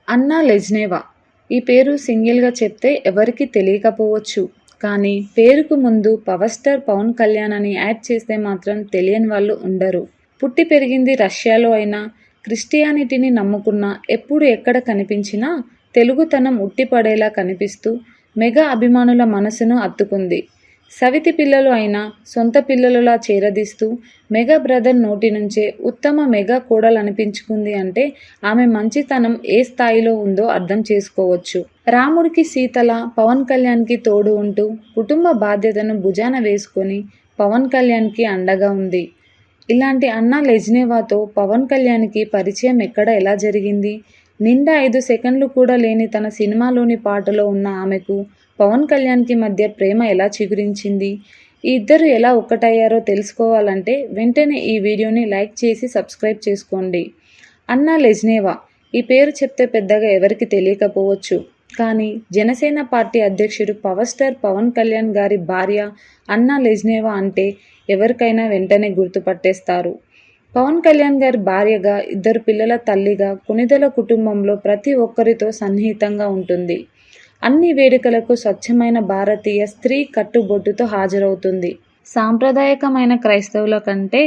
అన్నా లెజ్నేవా. ఈ పేరు సింగిల్గా చెప్తే ఎవరికీ తెలియకపోవచ్చు. కానీ పేరుకు ముందు పవర్ స్టార్ పవన్ కళ్యాణ్ అని యాడ్ చేస్తే మాత్రం తెలియని వాళ్ళు ఉండరు. పుట్టి పెరిగింది రష్యాలో అయినా, క్రిస్టియానిటీని నమ్ముకున్నా, ఎప్పుడు ఎక్కడ కనిపించినా తెలుగుతనం ఉట్టిపడేలా కనిపిస్తూ మెగా అభిమానుల మనసును అత్తుకుంది. సవితి పిల్లలు అయినా సొంత పిల్లలులా చేరదీస్తూ మెగా బ్రదర్ నోటి నుంచే ఉత్తమ మెగా కోడలు అనిపించుకుంది అంటే ఆమె మంచితనం ఏ స్థాయిలో ఉందో అర్థం చేసుకోవచ్చు. రాముడికి సీతల పవన్ కళ్యాణ్కి తోడు ఉంటూ కుటుంబ బాధ్యతను భుజాన వేసుకొని పవన్ కళ్యాణ్కి అండగా ఉంది. ఇలాంటి అన్నా లెజ్నేవాతో పవన్ కళ్యాణ్కి పరిచయం ఎక్కడ ఎలా జరిగింది? నిండా 5 సెకండ్లు కూడా లేని తన సినిమాలోని పాటలో ఉన్న ఆమెకు పవన్ కళ్యాణ్కి మధ్య ప్రేమ ఎలా చిగురించింది? ఈ ఇద్దరు ఎలా ఒక్కటయ్యారో తెలుసుకోవాలంటే వెంటనే ఈ వీడియోని లైక్ చేసి సబ్స్క్రైబ్ చేసుకోండి. అన్నా లెజ్నేవా. ఈ పేరు చెప్తే పెద్దగా ఎవరికి తెలియకపోవచ్చు. కానీ జనసేన పార్టీ అధ్యక్షుడు పవర్ స్టార్ పవన్ కళ్యాణ్ గారి భార్య అన్నా లెజ్నేవా అంటే ఎవరికైనా వెంటనే గుర్తుపట్టేస్తారు. పవన్ కళ్యాణ్ గారి భార్యగా, 2 పిల్లల తల్లిగా కొణిదెల కుటుంబంలో ప్రతి ఒక్కరితో సన్నిహితంగా ఉంటుంది. అన్ని వేడుకలకు స్వచ్ఛమైన భారతీయ స్త్రీ కట్టుబొట్టుతో హాజరవుతుంది. సాంప్రదాయకమైన క్రైస్తవుల కంటే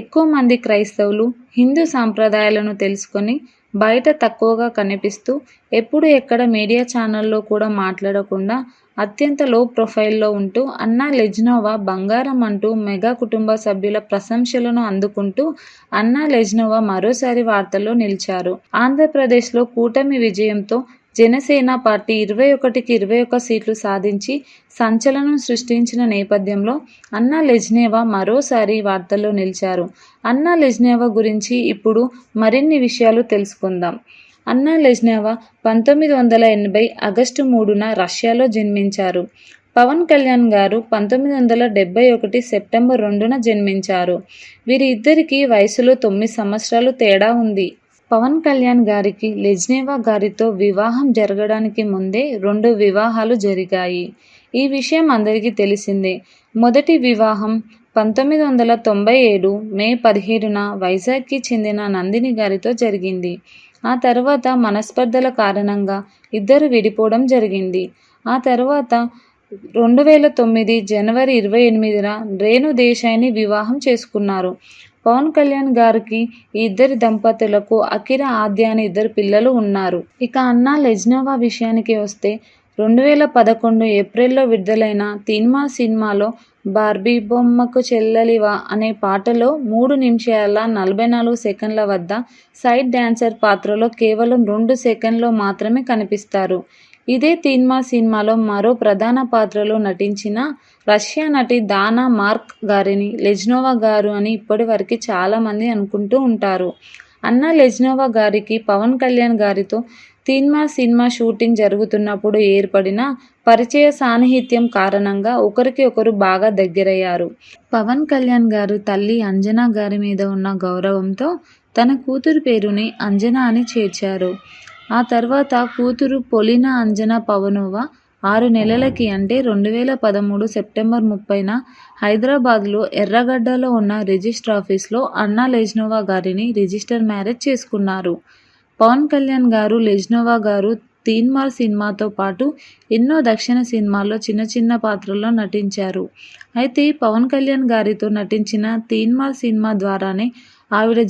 ఎక్కువ మంది క్రైస్తవులు హిందూ సాంప్రదాయాలను తెలుసుకొని బయట తక్కువగా కనిపిస్తూ ఎప్పుడు ఎక్కడ మీడియా ఛానల్లో కూడా మాట్లాడకుండా అత్యంత లో ప్రొఫైల్లో ఉంటూ అన్నా లెజ్నేవా బంగారం అంటూ మెగా కుటుంబ సభ్యుల ప్రశంసలను అందుకుంటూ అన్నా లెజ్నేవా మరోసారి వార్తల్లో నిలిచారు. ఆంధ్రప్రదేశ్లో కూటమి విజయంతో జనసేన పార్టీ 21కి 21 సీట్లు సాధించి సంచలనం సృష్టించిన నేపథ్యంలో అన్నా లెజ్నేవా మరోసారి వార్తల్లో నిలిచారు. అన్నా లెజ్నేవా గురించి ఇప్పుడు మరిన్ని విషయాలు తెలుసుకుందాం. అన్నా లెజ్నేవా 1980 ఆగస్టు 3న రష్యాలో జన్మించారు. పవన్ కళ్యాణ్ గారు 1971 సెప్టెంబర్ 2న జన్మించారు. వీరి ఇద్దరికి వయసులో 9 సంవత్సరాలు తేడా ఉంది. పవన్ కళ్యాణ్ గారికి లెజ్నేవా గారితో వివాహం జరగడానికి ముందే 2 వివాహాలు జరిగాయి. ఈ విషయం అందరికీ తెలిసిందే. మొదటి వివాహం 1997 మే 17న వైజాగ్కి చెందిన నందిని గారితో జరిగింది. ఆ తర్వాత మనస్పర్ధల కారణంగా ఇద్దరు విడిపోవడం జరిగింది. ఆ తర్వాత 2009 జనవరి 28న రేణు దేశాయ్ని వివాహం చేసుకున్నారు. పవన్ కళ్యాణ్ గారికి ఈ ఇద్దరి దంపతులకు అకిర, ఆద్య అనే 2 పిల్లలు ఉన్నారు. ఇక అన్నా లెజ్నేవా విషయానికి వస్తే 2011 ఏప్రిల్లో విడుదలైన తీన్మా సినిమాలో బార్బీ బొమ్మకు చెల్లెలివా అనే పాటలో 3 నిమిషాల 44 సెకండ్ల వద్ద సైడ్ డాన్సర్ పాత్రలో కేవలం 2 సెకండ్లో మాత్రమే కనిపిస్తారు. ఇదే తీన్మా సినిమాలో మరో ప్రధాన పాత్రలో నటించిన రష్యా నటి దానా మార్క్ గారిని లెజ్నేవా గారు అని ఇప్పటివరకు చాలామంది అనుకుంటూ ఉంటారు. అన్నా లెజ్నేవా గారికి పవన్ కళ్యాణ్ గారితో తీన్మా సినిమా షూటింగ్ జరుగుతున్నప్పుడు ఏర్పడిన పరిచయ సాన్నిహిత్యం కారణంగా ఒకరికి ఒకరు బాగా దగ్గరయ్యారు. పవన్ కళ్యాణ్ గారు తల్లి అంజనా గారి మీద ఉన్న గౌరవంతో తన కూతురు పేరుని అంజనా అని చేర్చారు. ఆ తర్వాత కూతురు పొలినా అంజనా పవనోవా 6 నెలలకి అంటే 2013 సెప్టెంబర్ 30న హైదరాబాద్లో ఎర్రగడ్డలో ఉన్న రిజిస్టర్ ఆఫీస్లో అన్నా లెజ్నేవా గారిని రిజిస్టర్ మ్యారేజ్ చేసుకున్నారు. పవన్ కళ్యాణ్ గారు లెజ్నేవా గారు తీన్మా సినిమాతో పాటు ఎన్నో దక్షిణ సినిమాల్లో చిన్న చిన్న పాత్రల్లో నటించారు. అయితే పవన్ కళ్యాణ్ గారితో నటించిన తీన్మా సినిమా ద్వారానే ఆవిడ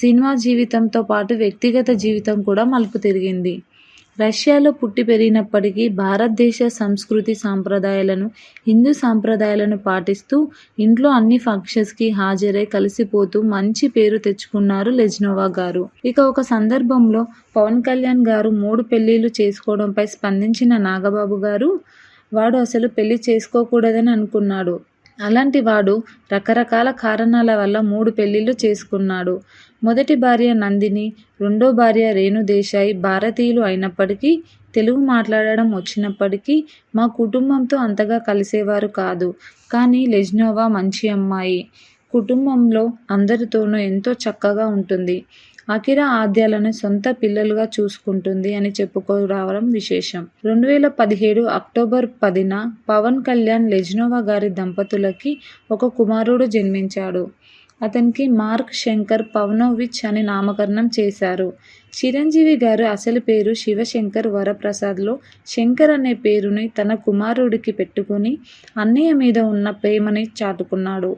సినిమా జీవితంతో పాటు వ్యక్తిగత జీవితం కూడా మలుపు తిరిగింది. రష్యాలో పుట్టి పెరిగినప్పటికీ భారతదేశ సంస్కృతి సాంప్రదాయాలను, హిందూ సాంప్రదాయాలను పాటిస్తూ ఇంట్లో అన్ని ఫంక్షన్స్కి హాజరై కలిసిపోతూ మంచి పేరు తెచ్చుకున్నారు లెజ్నేవా గారు. ఇక ఒక సందర్భంలో పవన్ కళ్యాణ్ గారు 3 పెళ్లిళ్లు చేసుకోవడంపై స్పందించిన నాగబాబు గారు, వాడు అసలు పెళ్లి చేసుకోకూడదని అనుకున్నాడు. అలాంటి వాడు రకరకాల కారణాల వల్ల 3 పెళ్లిళ్లు చేసుకున్నాడు. మొదటి భార్య నందిని, రెండో భార్య రేణు దేశాయ్ భారతీయులు అయినప్పటికీ తెలుగు మాట్లాడడం వచ్చినప్పటికీ మా కుటుంబంతో అంతగా కలిసేవారు కాదు. కానీ లెజ్నేవా మంచి అమ్మాయి. కుటుంబంలో అందరితోనూ ఎంతో చక్కగా ఉంటుంది. అకిర, ఆద్యాలను సొంత పిల్లలుగా చూసుకుంటుంది అని చెప్పుకోరావడం విశేషం. 2017 అక్టోబర్ 10న పవన్ కళ్యాణ్ లెజ్నేవా గారి దంపతులకి ఒక కుమారుడు జన్మించాడు. అతనికి మార్క్ శంకర్ పవనోవిచ్ అని నామకరణం చేశారు. చిరంజీవి గారు అసలు పేరు శివశంకర్ వరప్రసాద్లో శంకర్ అనే పేరుని తన కుమారుడికి పెట్టుకుని అన్నయ్య మీద ఉన్న ప్రేమని చాటుకున్నాడు.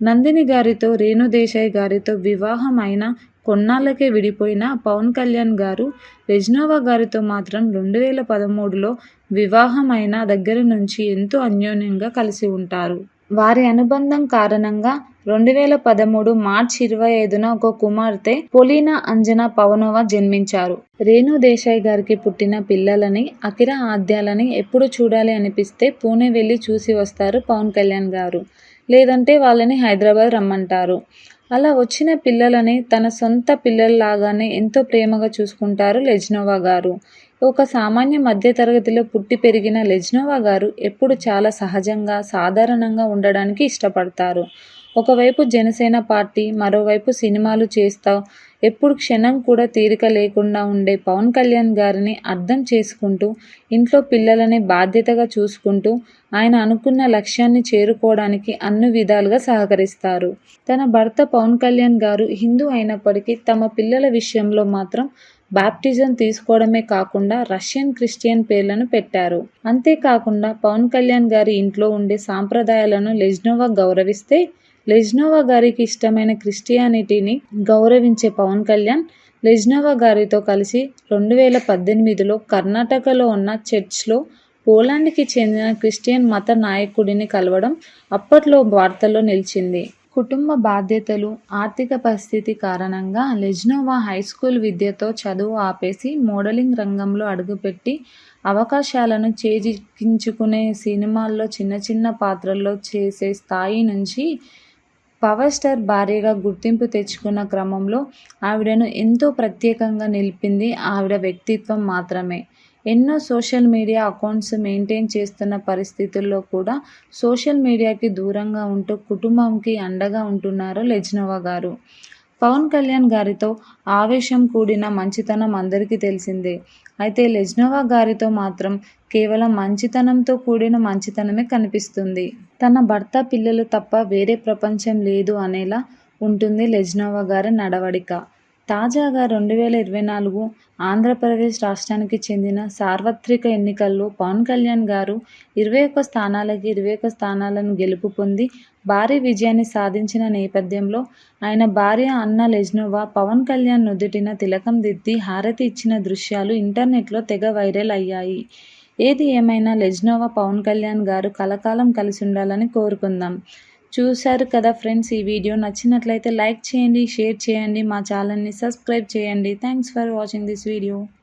నందిని గారితో, రేణు దేశాయ్ గారితో వివాహం అయిన కొన్నాళ్ళకే విడిపోయిన పవన్ కళ్యాణ్ గారు రెజ్నోవా గారితో మాత్రం 2013లో వివాహం అయిన దగ్గర నుంచి ఎంతో అన్యోన్యంగా కలిసి ఉంటారు. వారి అనుబంధం కారణంగా 2013 మార్చి 25న ఒక కుమార్తె పొలీనా అంజనా పవనోవా జన్మించారు. రేణు దేశాయ్ గారికి పుట్టిన పిల్లలని, అకిరా ఆద్యాలని ఎప్పుడు చూడాలి అనిపిస్తే పూణె వెళ్ళి చూసి వస్తారు పవన్ కళ్యాణ్ గారు. లేదంటే వాళ్ళని హైదరాబాద్ రమ్మంటారు. అలా వచ్చిన పిల్లలని తన సొంత పిల్లల్లాగానే ఎంతో ప్రేమగా చూసుకుంటారు రెజ్నోవా గారు. ఒక సామాన్య మధ్యతరగతిలో పుట్టి పెరిగిన రెజ్నోవా గారు ఎప్పుడు చాలా సహజంగా, సాధారణంగా ఉండడానికి ఇష్టపడతారు. ఒకవైపు జనసేన పార్టీ, మరోవైపు సినిమాలు చేస్తా ఎప్పుడు క్షణం కూడా తీరిక లేకుండా ఉండే పవన్ కళ్యాణ్ గారిని అర్థం చేసుకుంటూ, ఇంట్లో పిల్లలని బాధ్యతగా చూసుకుంటూ ఆయన అనుకున్న లక్ష్యాన్ని చేరుకోవడానికి అన్ని విధాలుగా సహకరిస్తారు. తన భర్త పవన్ కళ్యాణ్ గారు హిందూ అయినప్పటికీ తమ పిల్లల విషయంలో మాత్రం బాప్టిజం తీసుకోవడమే కాకుండా రష్యన్ క్రిస్టియన్ పేర్లను పెట్టారు. అంతేకాకుండా పవన్ కళ్యాణ్ గారి ఇంట్లో ఉండే సాంప్రదాయాలను రెజ్నోవా గౌరవిస్తే, రెజ్నోవా గారికి ఇష్టమైన క్రిస్టియానిటీని గౌరవించే పవన్ కళ్యాణ్ రెజ్నోవా గారితో కలిసి 2018లో కర్ణాటకలో ఉన్న చర్చ్లో పోలాండ్కి చెందిన క్రిస్టియన్ మత నాయకుడిని కలవడం అప్పట్లో వార్తల్లో నిలిచింది. కుటుంబ బాధ్యతలు, ఆర్థిక పరిస్థితి కారణంగా రెజ్నోవా హైస్కూల్ విద్యతో చదువు ఆపేసి మోడలింగ్ రంగంలో అడుగుపెట్టి అవకాశాలను చేజిక్కించుకునే సినిమాల్లో చిన్న చిన్న పాత్రల్లో చేసే స్థాయి నుంచి పవర్ స్టార్ భార్యగా గుర్తింపు తెచ్చుకున్న క్రమంలో ఆవిడను ఎంతో ప్రత్యేకంగా నిలిపింది ఆవిడ వ్యక్తిత్వం మాత్రమే. ఎన్నో సోషల్ మీడియా అకౌంట్స్ మెయింటైన్ చేస్తున్న పరిస్థితుల్లో కూడా సోషల్ మీడియాకి దూరంగా ఉంటూ కుటుంబంకి అండగా ఉంటున్నారు రెజ్నోవా గారు. పవన్ కళ్యాణ్ గారితో ఆవేశం కూడిన మంచితనం అందరికీ తెలిసిందే. అయితే రెజ్నోవా గారితో మాత్రం కేవలం మంచితనంతో కూడిన మంచితనమే కనిపిస్తుంది. తన భర్త, పిల్లలు తప్ప వేరే ప్రపంచం లేదు అనేలా ఉంటుంది రెజ్నోవా గారి నడవడిక. తాజాగా 2024 ఆంధ్రప్రదేశ్ రాష్ట్రానికి చెందిన సార్వత్రిక ఎన్నికల్లో పవన్ కళ్యాణ్ గారు 21 స్థానాలకి 21 స్థానాలను గెలుపు పొంది భారీ విజయాన్ని సాధించిన నేపథ్యంలో ఆయన భార్య అన్న రెజ్నోవా పవన్ కళ్యాణ్ నుదుటిన తిలకం దిద్ది హారతి ఇచ్చిన దృశ్యాలు ఇంటర్నెట్లో తెగ వైరల్ అయ్యాయి. ఏది ఏమైనా రెజ్నోవా పవన్ కళ్యాణ్ గారు కలకాలం కలిసి ఉండాలని కోరుకుందాం. చూశారు కదా ఫ్రెండ్స్, ఈ వీడియో నచ్చినట్లయితే లైక్ చేయండి, షేర్ చేయండి, మా ఛానల్ని సబ్స్క్రైబ్ చేయండి. Thanks for watching this video.